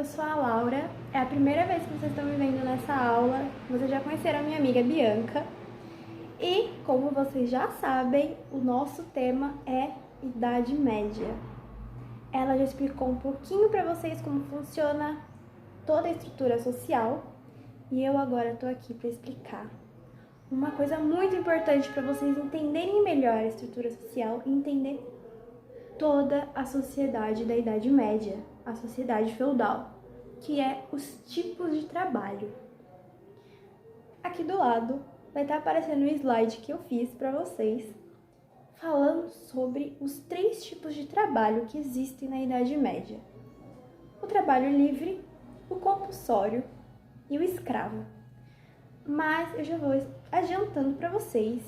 eu sou a Laura. É a primeira vez que vocês estão me vendo nessa aula. Vocês já conheceram a minha amiga Bianca. E, como vocês já sabem, o nosso tema é Idade Média. Ela já explicou um pouquinho para vocês como funciona toda a estrutura social. E eu agora estou aqui para explicar uma coisa muito importante para vocês entenderem melhor a estrutura social e entender toda a sociedade da Idade Média, a sociedade feudal, que é os tipos de trabalho. Aqui do lado vai estar aparecendo o slide que eu fiz para vocês, falando sobre os 3 tipos de trabalho que existem na Idade Média: o trabalho livre, o compulsório e o escravo. Mas eu já vou adiantando para vocês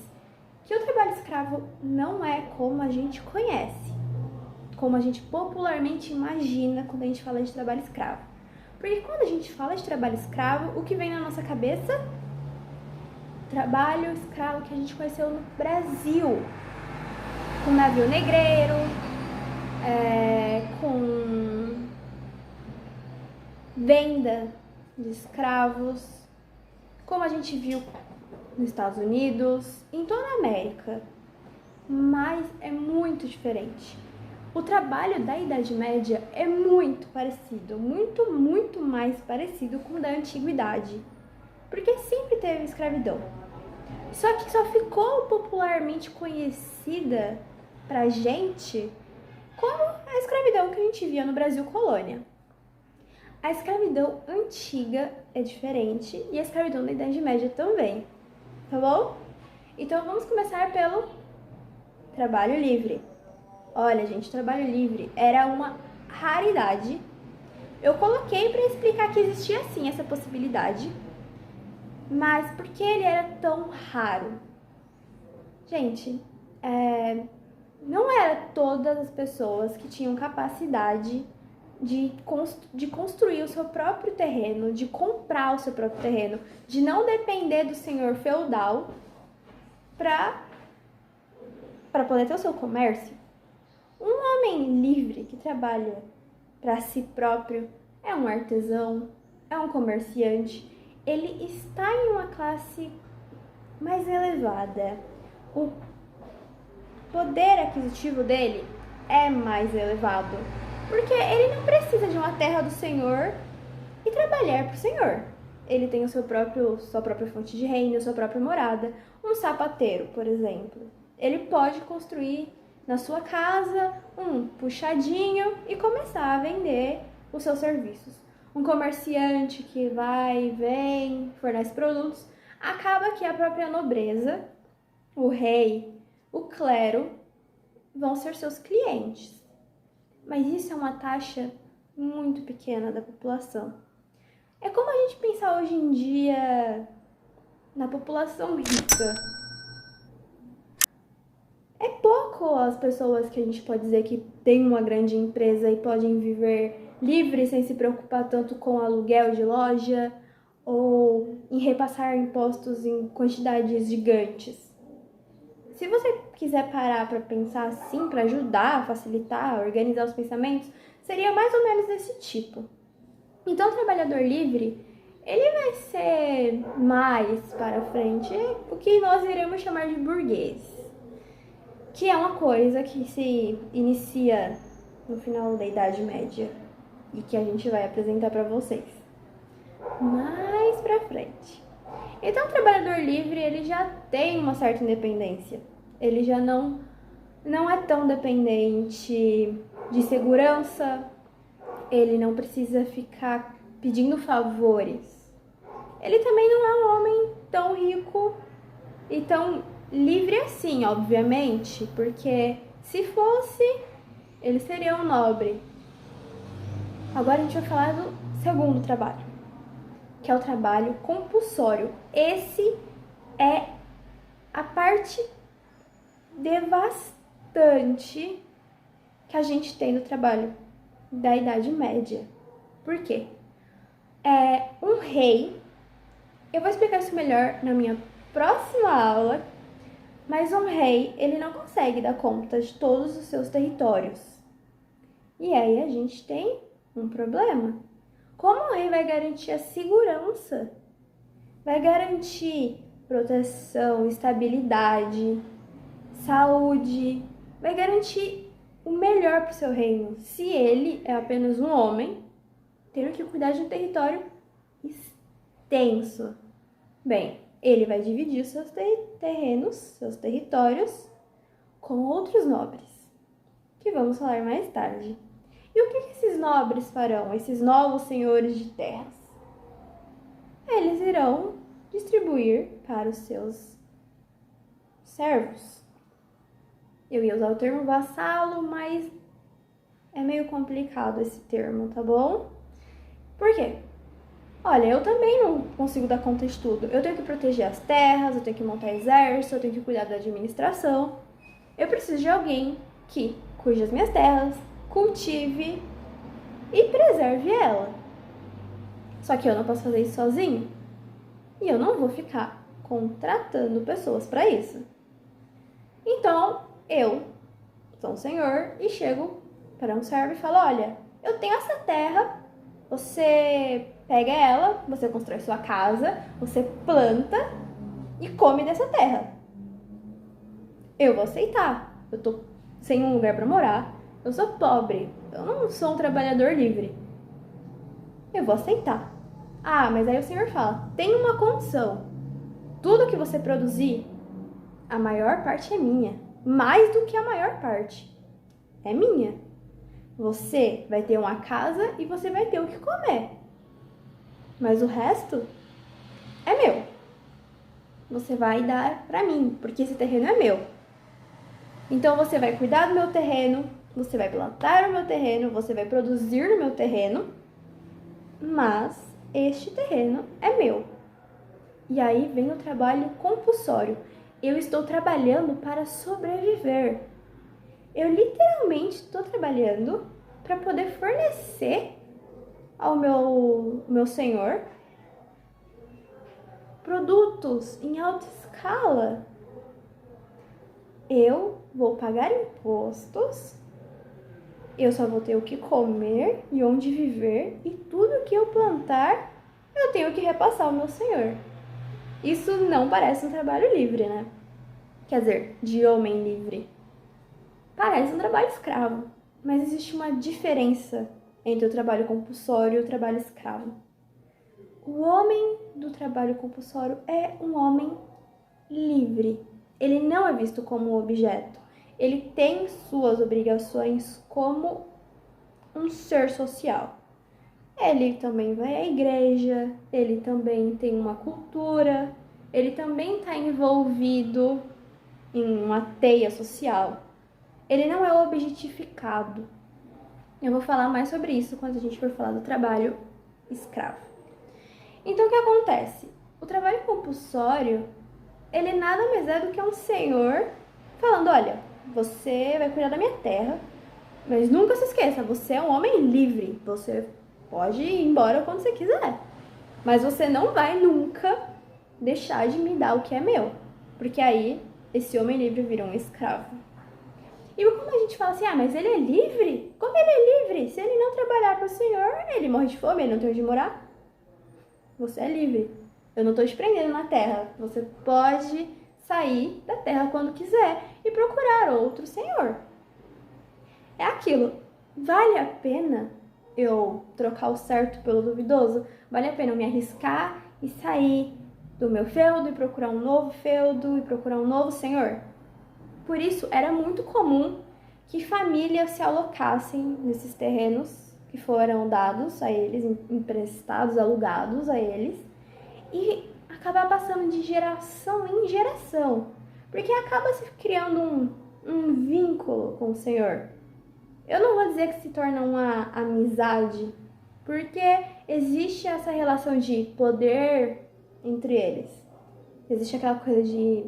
que o trabalho escravo não é como a gente conhece, como a gente popularmente imagina quando a gente fala de trabalho escravo. Porque quando a gente fala de trabalho escravo, o que vem na nossa cabeça? Trabalho escravo que a gente conheceu no Brasil, com navio negreiro, com venda de escravos, como a gente viu nos Estados Unidos, em toda a América. Mas é muito diferente. O trabalho da Idade Média é muito parecido, muito mais parecido com o da Antiguidade, porque sempre teve escravidão. Só que só ficou popularmente conhecida pra gente como a escravidão que a gente via no Brasil colônia. A escravidão antiga é diferente e a escravidão da Idade Média também, tá bom? Então vamos começar pelo trabalho livre. Olha, gente, trabalho livre era uma raridade. Eu coloquei para explicar que existia sim essa possibilidade, mas por que ele era tão raro? Gente, não era todas as pessoas que tinham capacidade de construir o seu próprio terreno, de comprar o seu próprio terreno, de não depender do senhor feudal para poder ter o seu comércio. Um homem livre que trabalha para si próprio é um artesão, é um comerciante, ele está em uma classe mais elevada. O poder aquisitivo dele é mais elevado, porque ele não precisa de uma terra do senhor e trabalhar para o senhor. Ele tem sua própria fonte de renda, sua própria morada. Um sapateiro, por exemplo, ele pode construir na sua casa um puxadinho e começar a vender os seus serviços. Um comerciante que vai, vem, fornece produtos, acaba que a própria nobreza, o rei, o clero, vão ser seus clientes. Mas isso é uma taxa muito pequena da população. É como a gente pensar hoje em dia na população rica. É pouco as pessoas que a gente pode dizer que tem uma grande empresa e podem viver livres sem se preocupar tanto com aluguel de loja ou em repassar impostos em quantidades gigantes. Se você quiser parar para pensar assim, para ajudar, facilitar, organizar os pensamentos, seria mais ou menos desse tipo. Então, o trabalhador livre, ele vai ser mais para frente o que nós iremos chamar de burguês, que é uma coisa que se inicia no final da Idade Média e que a gente vai apresentar para vocês mais para frente. Então, o trabalhador livre, ele já tem uma certa independência. Ele já não é tão dependente de segurança, ele não precisa ficar pedindo favores. Ele também não é um homem tão rico e tão livre assim, obviamente, porque se fosse, ele seria um nobre. Agora a gente vai falar do segundo trabalho, que é o trabalho compulsório. Esse é a parte devastante que a gente tem do trabalho da Idade Média. Por quê? Um rei, eu vou explicar isso melhor na minha próxima aula, mas um rei, ele não consegue dar conta de todos os seus territórios. E aí a gente tem um problema. Como o rei vai garantir a segurança? Vai garantir proteção, estabilidade, saúde, vai garantir o melhor para o seu reino. Se ele é apenas um homem, tendo que cuidar de um território extenso. Bem, ele vai dividir seus terrenos, seus territórios, com outros nobres, que vamos falar mais tarde. E o que esses nobres farão, esses novos senhores de terras? Eles irão distribuir para os seus servos. Eu ia usar o termo vassalo, mas é meio complicado esse termo, tá bom? Por quê? Olha, eu também não consigo dar conta de tudo. Eu tenho que proteger as terras, eu tenho que montar exército, eu tenho que cuidar da administração. Eu preciso de alguém que cuide das minhas terras, cultive e preserve ela. Só que eu não posso fazer isso sozinho. E eu não vou ficar contratando pessoas para isso. Então, eu sou um senhor e chego para um servo e falo, olha, eu tenho essa terra, você pega ela, você constrói sua casa, você planta e come dessa terra. Eu vou aceitar. Eu tô sem um lugar para morar, eu sou pobre, eu não sou um trabalhador livre. Eu vou aceitar. Ah, mas aí o senhor fala, tem uma condição. Tudo que você produzir, a maior parte é minha. Mais do que a maior parte. É minha. Você vai ter uma casa e você vai ter o que comer. Mas o resto é meu. Você vai dar pra mim, porque esse terreno é meu. Então você vai cuidar do meu terreno, você vai plantar no meu terreno, você vai produzir no meu terreno, mas este terreno é meu. E aí vem o trabalho compulsório. Eu estou trabalhando para sobreviver. Eu literalmente estou trabalhando para poder fornecer ao meu senhor produtos em alta escala. Eu vou pagar impostos, eu só vou ter o que comer e onde viver, e tudo que eu plantar, eu tenho que repassar ao meu senhor. Isso não parece um trabalho livre, né? Quer dizer, de homem livre. Parece um trabalho escravo, mas existe uma diferença entre o trabalho compulsório e o trabalho escravo. O homem do trabalho compulsório é um homem livre. Ele não é visto como um objeto. Ele tem suas obrigações como um ser social. Ele também vai à igreja, ele também tem uma cultura, ele também está envolvido em uma teia social. Ele não é objetificado. Eu vou falar mais sobre isso quando a gente for falar do trabalho escravo. Então, o que acontece? O trabalho compulsório, ele nada mais é do que um senhor falando, olha, você vai cuidar da minha terra, mas nunca se esqueça, você é um homem livre, você pode ir embora quando você quiser, mas você não vai nunca deixar de me dar o que é meu, porque aí esse homem livre vira um escravo. E como a gente fala assim, mas ele é livre? Como ele é livre? Se ele não trabalhar para o senhor, ele morre de fome, ele não tem onde morar. Você é livre. Eu não estou te prendendo na terra. Você pode sair da terra quando quiser e procurar outro senhor. É aquilo. Vale a pena eu trocar o certo pelo duvidoso? Vale a pena eu me arriscar e sair do meu feudo e procurar um novo feudo e procurar um novo senhor? Por isso, era muito comum que famílias se alocassem nesses terrenos que foram dados a eles, emprestados, alugados a eles, e acabar passando de geração em geração, porque acaba se criando um vínculo com o Senhor. Eu não vou dizer que se torna uma amizade, porque existe essa relação de poder entre eles. Existe aquela coisa de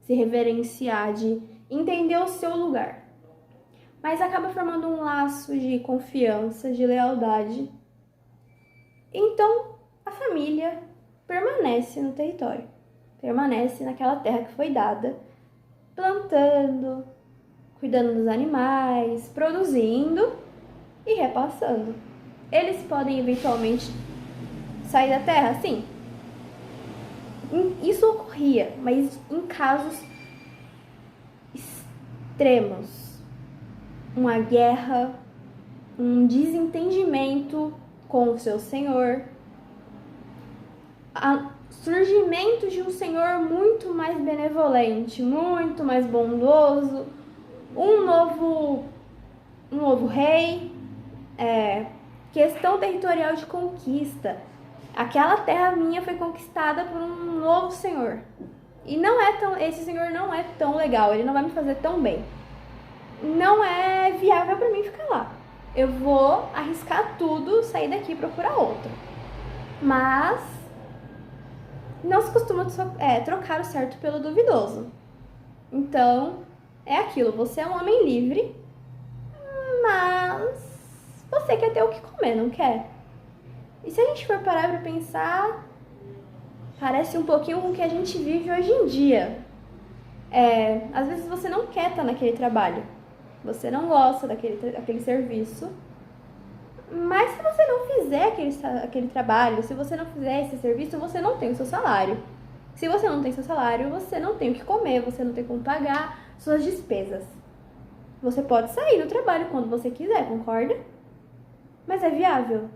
se reverenciar, de entender o seu lugar. Mas acaba formando um laço de confiança, de lealdade. Então, a família permanece no território. Permanece naquela terra que foi dada, plantando, cuidando dos animais, produzindo e repassando. eles podem eventualmente sair da terra? Sim. Isso ocorria, mas em casos extremos. Uma guerra, um desentendimento com o seu senhor, surgimento de um senhor muito mais benevolente, muito mais bondoso, um novo rei, questão territorial de conquista. Aquela terra minha foi conquistada por um novo senhor. E esse senhor não é tão legal, ele não vai me fazer tão bem. Não é viável para mim ficar lá. Eu vou arriscar tudo, sair daqui e procurar outro. Mas não se costuma trocar o certo pelo duvidoso. Então, é aquilo, você é um homem livre, mas você quer ter o que comer, não quer? E se a gente for parar pra pensar, parece um pouquinho com o que a gente vive hoje em dia. Às vezes você não quer estar naquele trabalho, você não gosta daquele serviço, mas se você não fizer aquele trabalho, se você não fizer esse serviço, você não tem o seu salário. Se você não tem seu salário, você não tem o que comer, você não tem como pagar suas despesas. Você pode sair do trabalho quando você quiser, concorda? Mas é viável?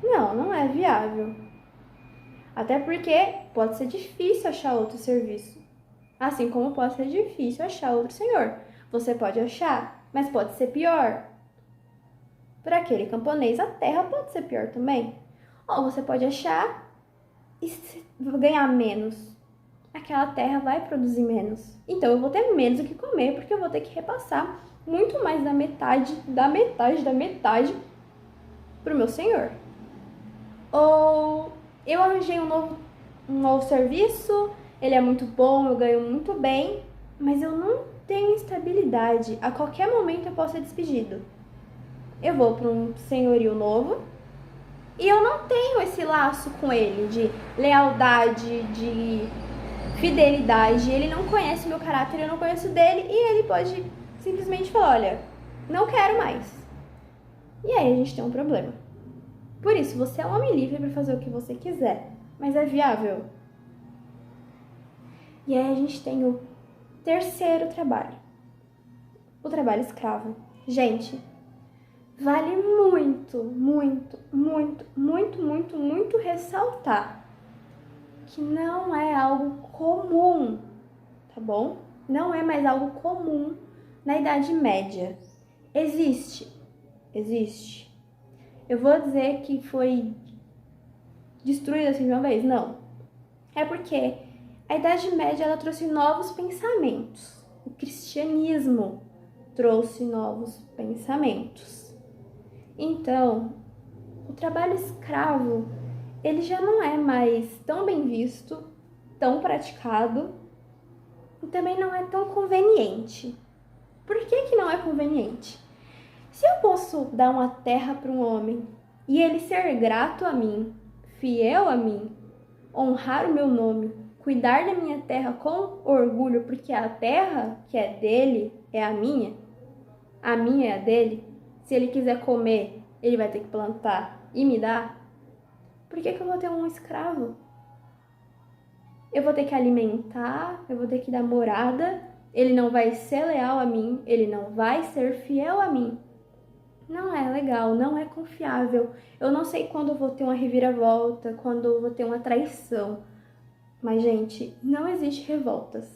Não, não é viável. Até porque pode ser difícil achar outro serviço. Assim como pode ser difícil achar outro senhor. Você pode achar, mas pode ser pior. Para aquele camponês, a terra pode ser pior também. Ou você pode achar e ganhar menos. Aquela terra vai produzir menos. Então eu vou ter menos o que comer, porque eu vou ter que repassar muito mais da metade pro meu senhor. Ou eu arranjei um novo serviço, ele é muito bom, eu ganho muito bem, mas eu não tenho estabilidade. A qualquer momento eu posso ser despedido. Eu vou para um senhorio novo e eu não tenho esse laço com ele de lealdade, de fidelidade. Ele não conhece o meu caráter, eu não conheço dele, e ele pode simplesmente falar, olha, não quero mais. E aí a gente tem um problema. Por isso, você é um homem livre para fazer o que você quiser, mas é viável? E aí a gente tem o terceiro trabalho, o trabalho escravo. Gente, vale muito ressaltar que não é algo comum, tá bom? Não é mais algo comum na Idade Média. Existe. Eu vou dizer que foi destruída assim de uma vez? Não. É porque a Idade Média ela trouxe novos pensamentos. O cristianismo trouxe novos pensamentos. Então, o trabalho escravo, ele já não é mais tão bem visto, tão praticado e também não é tão conveniente. Por que não é conveniente? Se eu posso dar uma terra para um homem e ele ser grato a mim, fiel a mim, honrar o meu nome, cuidar da minha terra com orgulho, porque a terra que é dele é a minha é a dele, se ele quiser comer, ele vai ter que plantar e me dar, por que eu vou ter um escravo? Eu vou ter que alimentar, eu vou ter que dar morada, ele não vai ser leal a mim, ele não vai ser fiel a mim. Não é legal, não é confiável. Eu não sei quando eu vou ter uma reviravolta, quando eu vou ter uma traição. Mas, gente, não existe revoltas.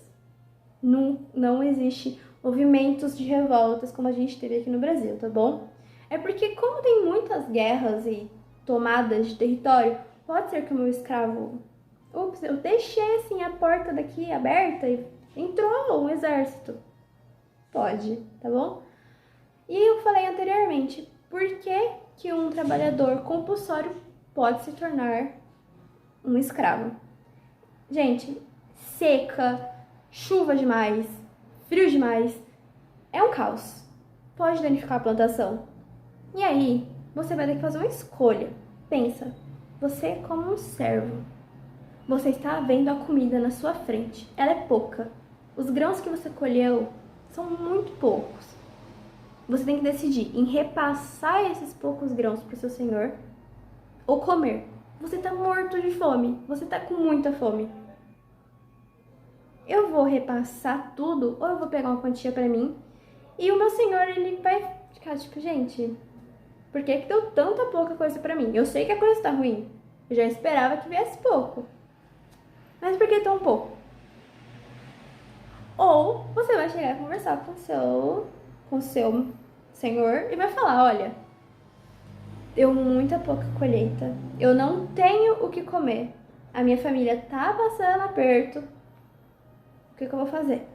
Não existe movimentos de revoltas como a gente teve aqui no Brasil, tá bom? É porque como tem muitas guerras e tomadas de território, pode ser que o meu escravo... Ups, eu deixei assim a porta daqui aberta e entrou um exército. Pode, tá bom? E eu falei anteriormente, por que um trabalhador compulsório pode se tornar um escravo? Gente, seca, chuva demais, frio demais, é um caos. Pode danificar a plantação. E aí, você vai ter que fazer uma escolha. Pensa, você como um servo, você está vendo a comida na sua frente. Ela é pouca. Os grãos que você colheu são muito poucos. Você tem que decidir em repassar esses poucos grãos para o seu senhor ou comer. Você tá morto de fome, você tá com muita fome. Eu vou repassar tudo ou eu vou pegar uma quantia para mim e o meu senhor, ele vai ficar tipo, gente, por que que deu tanta pouca coisa para mim? Eu sei que a coisa tá ruim, eu já esperava que viesse pouco, mas por que tão pouco? Ou você vai chegar e conversar com o seu senhor e vai falar, olha, deu muita pouca colheita, eu não tenho o que comer, a minha família tá passando aperto, o que eu vou fazer?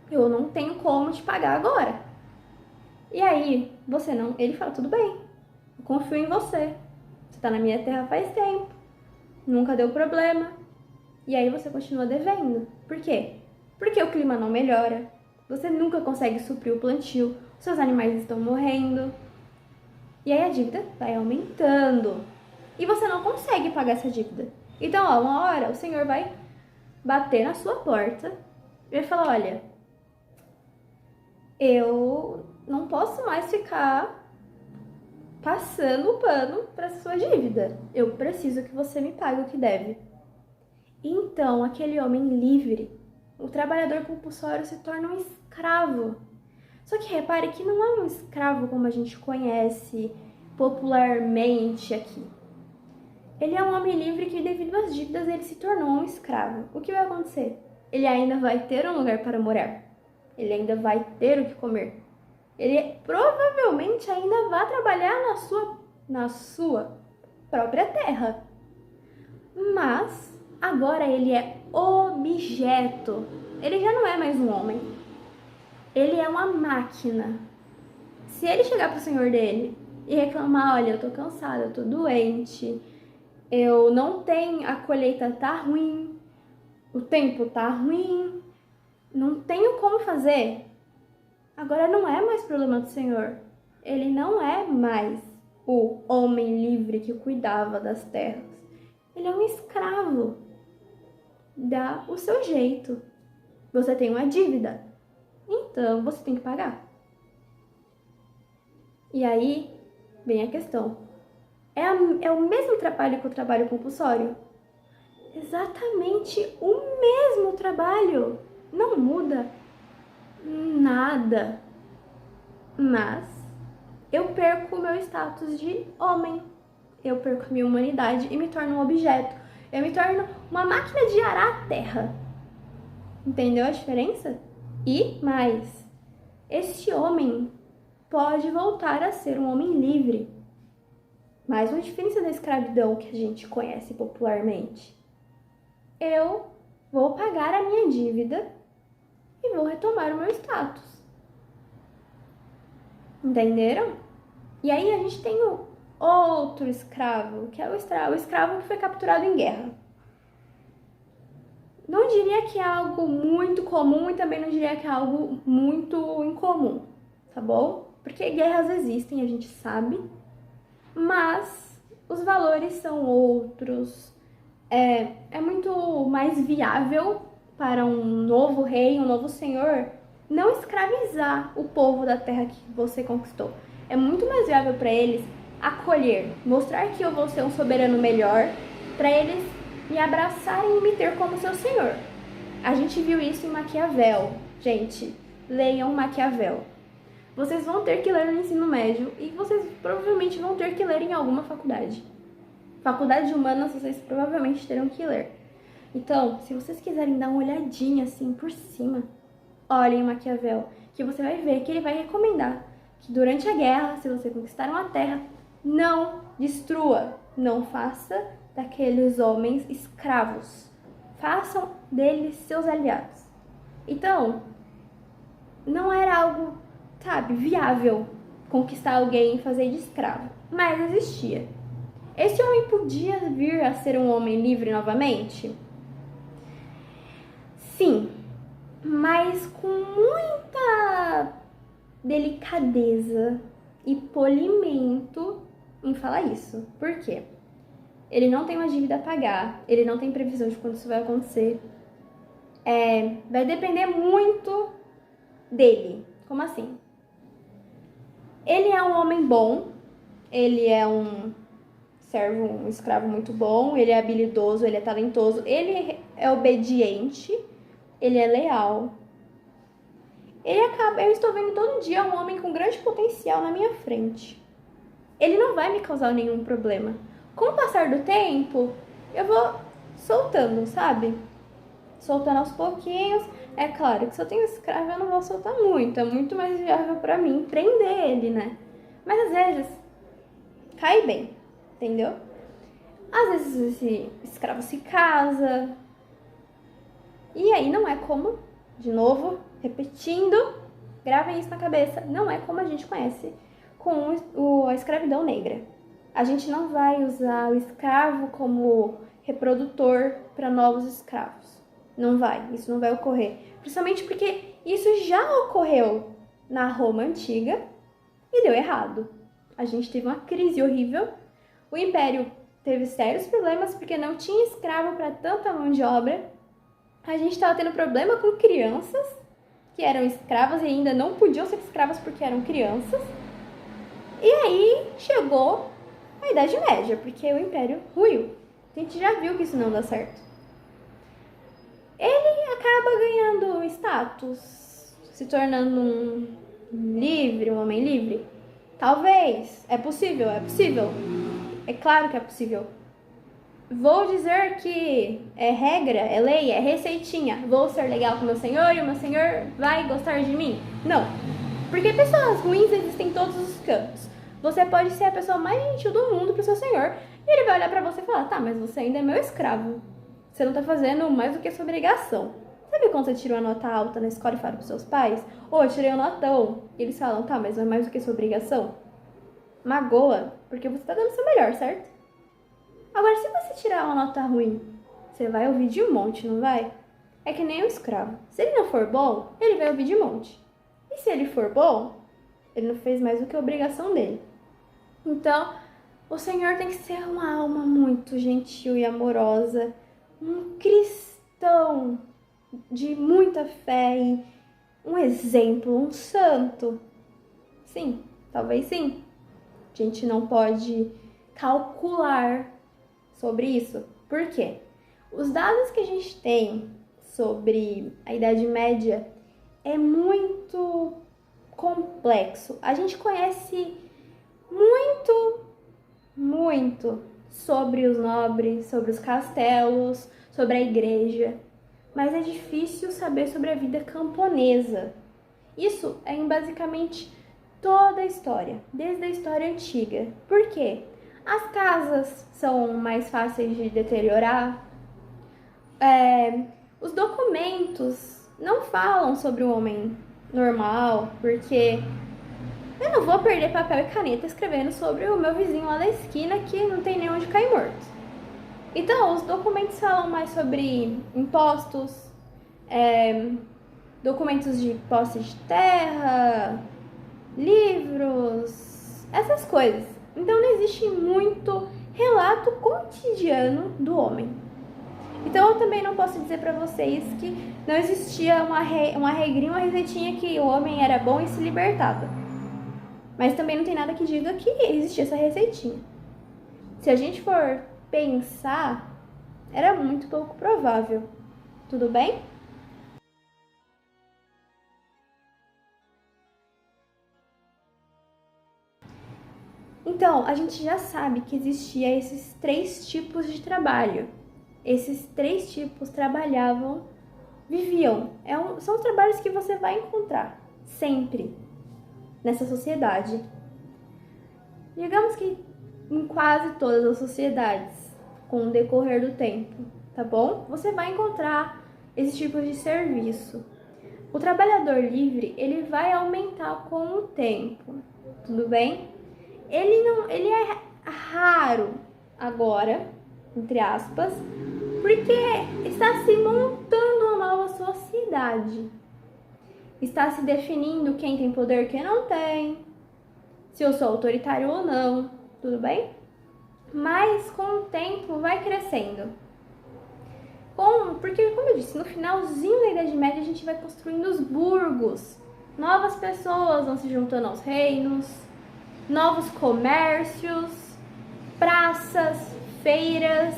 Eu não tenho como te pagar agora. E aí, ele fala, tudo bem, eu confio em você, você tá na minha terra faz tempo, nunca deu problema. E aí você continua devendo. Por quê? Porque o clima não melhora, você nunca consegue suprir o plantio, seus animais estão morrendo. E aí a dívida vai aumentando. E você não consegue pagar essa dívida. Então, uma hora o senhor vai bater na sua porta e vai falar, olha, eu não posso mais ficar passando o pano para sua dívida. Eu preciso que você me pague o que deve. Então, aquele homem livre, o trabalhador compulsório, se torna um escravo. Só que repare que não é um escravo como a gente conhece popularmente aqui. Ele é um homem livre que, devido às dívidas, ele se tornou um escravo. O que vai acontecer? Ele ainda vai ter um lugar para morar. Ele ainda vai ter o que comer. Ele provavelmente ainda vai trabalhar na sua própria terra. Mas agora ele é objeto. Ele já não é mais um homem. Ele é uma máquina. Se ele chegar pro senhor dele e reclamar, olha, eu tô cansada, eu tô doente, eu não tenho, a colheita tá ruim, o tempo tá ruim, não tenho como fazer. Agora não é mais problema do senhor. Ele não é mais o homem livre que cuidava das terras. Ele é um escravo. Dá o seu jeito. Você tem uma dívida, então você tem que pagar. E aí vem a questão. É o mesmo trabalho que o trabalho compulsório? Exatamente o mesmo trabalho. Não muda nada. Mas eu perco o meu status de homem. Eu perco a minha humanidade e me torno um objeto. Eu me torno uma máquina de arar a terra. Entendeu a diferença? E mais, este homem pode voltar a ser um homem livre. Mais uma diferença da escravidão que a gente conhece popularmente. Eu vou pagar a minha dívida e vou retomar o meu status. Entenderam? E aí a gente tem o outro escravo, que é o escravo que foi capturado em guerra. Não diria que é algo muito comum e também não diria que é algo muito incomum, tá bom? Porque guerras existem, a gente sabe, mas os valores são outros. É muito mais viável para um novo rei, um novo senhor, não escravizar o povo da terra que você conquistou. É muito mais viável para eles acolher, mostrar que eu vou ser um soberano melhor, para eles me abraçarem e me ter como seu senhor. A gente viu isso em Maquiavel. Gente, leiam Maquiavel. Vocês vão ter que ler no ensino médio e vocês provavelmente vão ter que ler em alguma faculdade. Faculdade de Humanas vocês provavelmente terão que ler. Então, se vocês quiserem dar uma olhadinha assim por cima, olhem Maquiavel, que você vai ver que ele vai recomendar que durante a guerra, se você conquistar uma terra, não destrua, não faça daqueles homens escravos. Façam deles seus aliados. Então, não era algo, sabe, viável conquistar alguém e fazer de escravo, mas existia. Esse homem podia vir a ser um homem livre novamente? Sim, mas com muita delicadeza e polimento em falar isso. Por quê? Ele não tem uma dívida a pagar, ele não tem previsão de quando isso vai acontecer. Vai depender muito dele. Como assim? Ele é um homem bom, ele é um servo, um escravo muito bom, ele é habilidoso, ele é talentoso, ele é obediente, ele é leal. Eu estou vendo todo dia um homem com grande potencial na minha frente. Ele não vai me causar nenhum problema. Com o passar do tempo, eu vou soltando, sabe? Soltando aos pouquinhos. É claro que se eu tenho escravo, eu não vou soltar muito. É muito mais viável pra mim prender ele, né? Mas às vezes, cai bem, entendeu? Às vezes esse escravo se casa. E aí não é como, de novo, repetindo, gravem isso na cabeça, não é como a gente conhece com a escravidão negra. A gente não vai usar o escravo como reprodutor para novos escravos. Não vai, isso não vai ocorrer. Principalmente porque isso já ocorreu na Roma Antiga e deu errado. A gente teve uma crise horrível, o Império teve sérios problemas porque não tinha escravo para tanta mão de obra. A gente estava tendo problema com crianças que eram escravas e ainda não podiam ser escravas porque eram crianças. E aí chegou a Idade Média, porque o Império ruiu. A gente já viu que isso não dá certo. Ele acaba ganhando status, se tornando um homem livre. Talvez, é possível. É claro que é possível. Vou dizer que é regra, é lei, é receitinha. Vou ser legal com meu senhor e o meu senhor vai gostar de mim? Não. Porque pessoas ruins existem em todos os cantos. Você pode ser a pessoa mais gentil do mundo pro seu senhor e ele vai olhar pra você e falar: tá, mas você ainda é meu escravo. Você não tá fazendo mais do que a sua obrigação. Sabe quando você tira uma nota alta na escola e fala pros seus pais: eu tirei um notão. E eles falam: tá, mas não é mais do que a sua obrigação? Magoa, porque você tá dando o seu melhor, certo? Agora, se você tirar uma nota ruim, você vai ouvir de um monte, não vai? É que nem um escravo. Se ele não for bom, ele vai ouvir de monte. E se ele for bom, ele não fez mais do que a obrigação dele. Então, o Senhor tem que ser uma alma muito gentil e amorosa, um cristão de muita fé e um exemplo, um santo. Sim, talvez sim. A gente não pode calcular sobre isso. Por quê? Os dados que a gente tem sobre a Idade Média é muito complexo. A gente conhece muito sobre os nobres, sobre os castelos, sobre a igreja, mas é difícil saber sobre a vida camponesa. Isso é em basicamente toda a história, desde a história antiga. Por quê? As casas são mais fáceis de deteriorar. Os documentos não falam sobre o homem normal, porque eu não vou perder papel e caneta escrevendo sobre o meu vizinho lá da esquina que não tem nem onde cair morto. Então, os documentos falam mais sobre impostos, documentos de posse de terra, livros, essas coisas. Então, não existe muito relato cotidiano do homem. Então, eu também não posso dizer pra vocês que não existia uma regrinha, uma receitinha que o homem era bom e se libertava. Mas também não tem nada que diga que existia essa receitinha. Se a gente for pensar, era muito pouco provável. Tudo bem? Então, a gente já sabe que existia esses 3 tipos de trabalho. Esses 3 tipos trabalhavam, viviam. São os trabalhos que você vai encontrar sempre nessa sociedade. Digamos que em quase todas as sociedades, com o decorrer do tempo, tá bom? Você vai encontrar esse tipo de serviço. O trabalhador livre, ele vai aumentar com o tempo, tudo bem? Ele é raro agora, entre aspas, porque está se montando uma nova sociedade. Está se definindo quem tem poder e quem não tem, se eu sou autoritário ou não, tudo bem? Mas com o tempo vai crescendo. Porque, como eu disse, no finalzinho da Idade Média a gente vai construindo os burgos. Novas pessoas vão se juntando aos reinos. novos comércios, praças, feiras,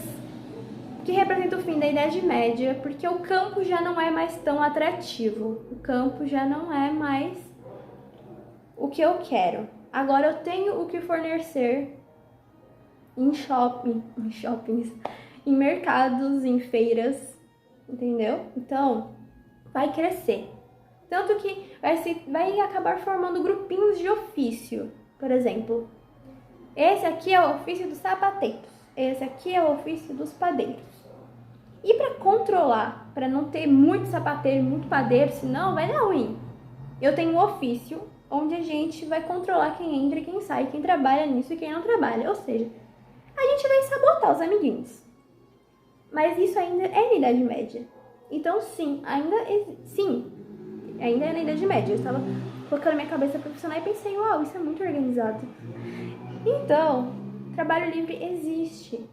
que representa o fim da Idade Média, porque o campo já não é mais tão atrativo. O campo já não é mais o que eu quero. Agora eu tenho o que fornecer em shoppings, em mercados, em feiras, entendeu? Então, vai crescer. Tanto que vai acabar formando grupinhos de ofício. Por exemplo, esse aqui é o ofício dos sapateiros, esse aqui é o ofício dos padeiros. E para controlar, para não ter muito sapateiro e muito padeiro, senão vai dar ruim. Eu tenho um ofício onde a gente vai controlar quem entra e quem sai, quem trabalha nisso e quem não trabalha. Ou seja, a gente vai sabotar os amiguinhos. Mas isso ainda é na Idade Média. Então ainda é na Idade Média. Eu estava colocando minha cabeça profissional e pensei, uau, isso é muito organizado. Então, trabalho livre existe.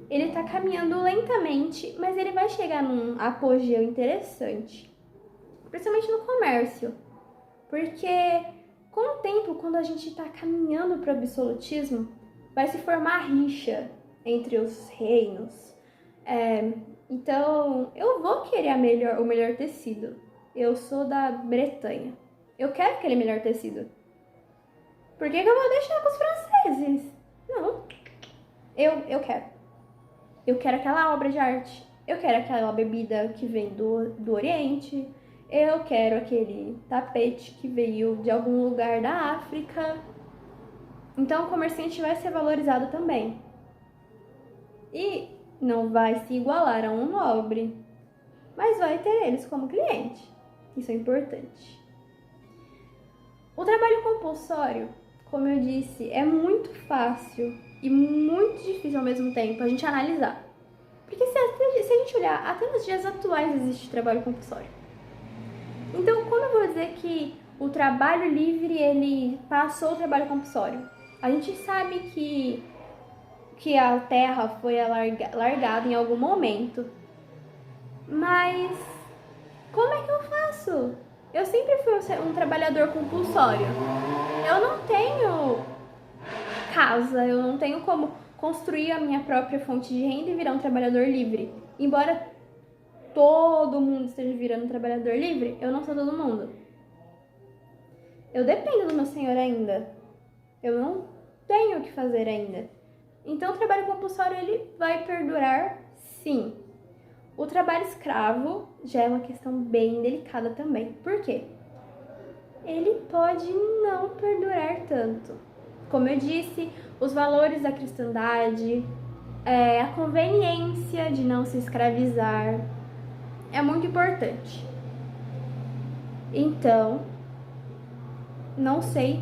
Ele está caminhando lentamente, mas ele vai chegar num apogeu interessante. Principalmente no comércio. Porque com o tempo, quando a gente está caminhando para o absolutismo, vai se formar rixa entre os reinos. Então, eu vou querer o melhor tecido. Eu sou da Bretanha. Eu quero aquele melhor tecido. Por que eu vou deixar com os franceses? Não. Eu quero. Eu quero aquela obra de arte. Eu quero aquela bebida que vem do Oriente. Eu quero aquele tapete que veio de algum lugar da África. Então o comerciante vai ser valorizado também. E não vai se igualar a um nobre, mas vai ter eles como cliente. Isso é importante. O trabalho compulsório, como eu disse, é muito fácil e muito difícil ao mesmo tempo a gente analisar. Porque se a gente olhar, até nos dias atuais existe trabalho compulsório. Então, como eu vou dizer que o trabalho livre, ele passou o trabalho compulsório? A gente sabe que a terra foi largada em algum momento. Mas como é que eu faço? Eu sempre fui um trabalhador compulsório. Eu não tenho casa, eu não tenho como construir a minha própria fonte de renda e virar um trabalhador livre. Embora todo mundo esteja virando um trabalhador livre, eu não sou todo mundo. Eu dependo do meu senhor ainda. Eu não tenho o que fazer ainda. Então o trabalho compulsório ele vai perdurar, sim. O trabalho escravo já é uma questão bem delicada também. Por quê? Ele pode não perdurar tanto. Como eu disse, os valores da cristandade, a conveniência de não se escravizar é muito importante. Então, não sei,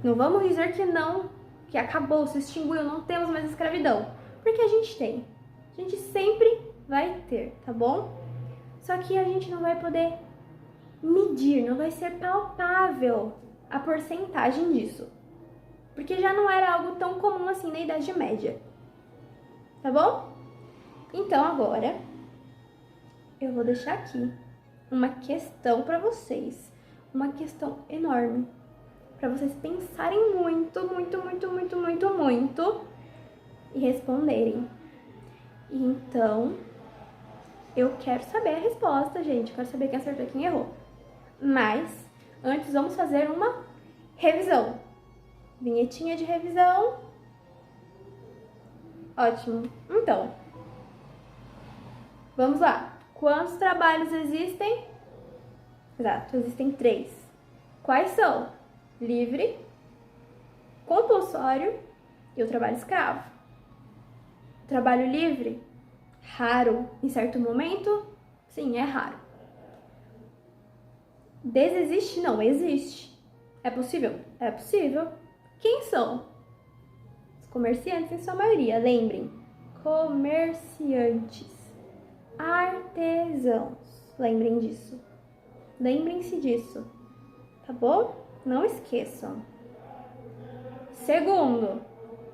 não vamos dizer que acabou, se extinguiu, não temos mais escravidão. Porque a gente tem. A gente sempre vai ter, tá bom? Só que a gente não vai poder medir, não vai ser palpável a porcentagem disso. Porque já não era algo tão comum assim na Idade Média. Tá bom? Então agora eu vou deixar aqui uma questão para vocês. Uma questão enorme. Para vocês pensarem muito e responderem. Então, eu quero saber a resposta, gente. Eu quero saber quem acertou e quem errou. Mas, antes vamos fazer uma revisão. Vinhetinha de revisão. Ótimo. Então, vamos lá. Quantos trabalhos existem? Exato, existem 3. Quais são? Livre, compulsório e o trabalho escravo. O trabalho livre, raro em certo momento? Sim, é raro. Desexiste? Não, existe. É possível? É possível. Quem são? Os comerciantes em sua maioria, lembrem. Comerciantes. Artesãos. Lembrem disso. Lembrem-se disso. Tá bom? Não esqueçam. Segundo,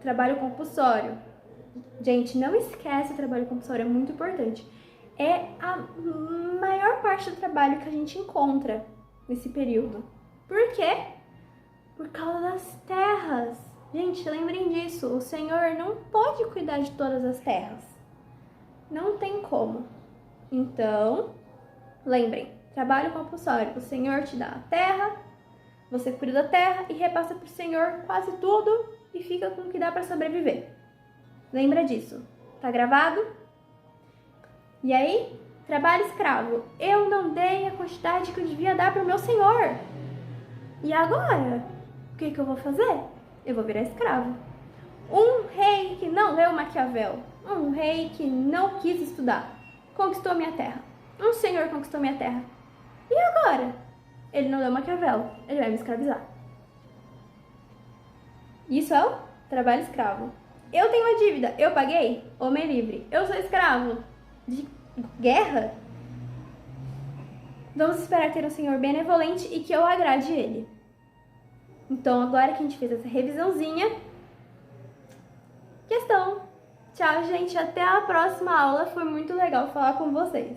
trabalho compulsório. Gente, não esquece o trabalho compulsório, é muito importante. É a maior parte do trabalho que a gente encontra nesse período. Por quê? Por causa das terras. Gente, lembrem disso. O Senhor não pode cuidar de todas as terras. Não tem como. Então, lembrem, trabalho compulsório. O Senhor te dá a terra, você cuida da terra e repassa para o Senhor quase tudo e fica com o que dá para sobreviver. Lembra disso. Tá gravado? E aí, trabalho escravo. Eu não dei a quantidade que eu devia dar para o meu Senhor. E agora? O que eu vou fazer? Eu vou virar escravo. Um rei que não leu Maquiavel, um rei que não quis estudar, conquistou minha terra. Um senhor conquistou minha terra. E agora? Ele não leu Maquiavel, ele vai me escravizar. Isso é o trabalho escravo. Eu tenho uma dívida, eu paguei? Homem livre. Eu sou escravo de guerra? Vamos esperar ter um senhor benevolente e que eu agrade ele. Então, agora que a gente fez essa revisãozinha, questão. Tchau, gente. Até a próxima aula. Foi muito legal falar com vocês.